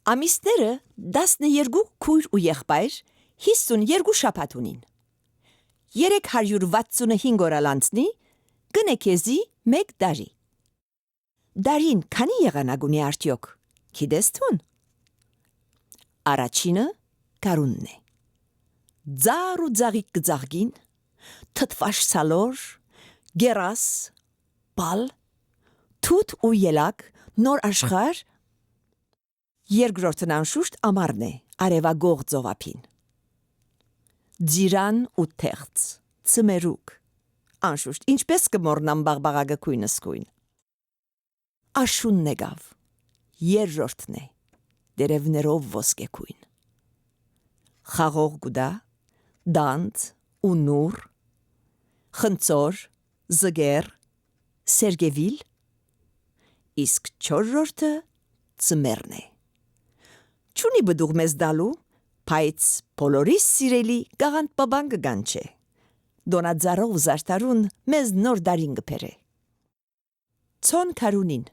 Ամիսները 12 քույր ու եղբայր 52 շաբաթ ունին։ 365 օր անցնի գնե քեզի 1 տարի։ Դարին քանի եղանակ ունի արդյոք, գիտես թուն։ Առաջինը գարունն է։ Ձար ու ձաղիկ կձաղգին, թթվաշ սալոր, գերաս, բալ, թութ ու ելակ, նոր աշխարհ։ Երկրորդն անշուշտ ամառն է, արևագող ծովափին։ Ձիրան ու թեղծ, ցմերուկ, անշուշտ, ինչպես կմոռնամ բաղբաղակը քույնսկույն։ Աշունն եկավ, երրորդն է, դերևներով ոսկեքույն։ Խաղող գուդա, դանց ու նուռ, խնձոր, զգեր, սերգևիլ, իսկ չորրորդը ծմերն է։ Չունի բդուղ մեզ դալու, բայց բոլորիս սիրելի գաղանդ բաբան կգանչե։ Դոնաձարով զարտարուն մեզ նոր դարին կփերե։ Ցոն քարունին,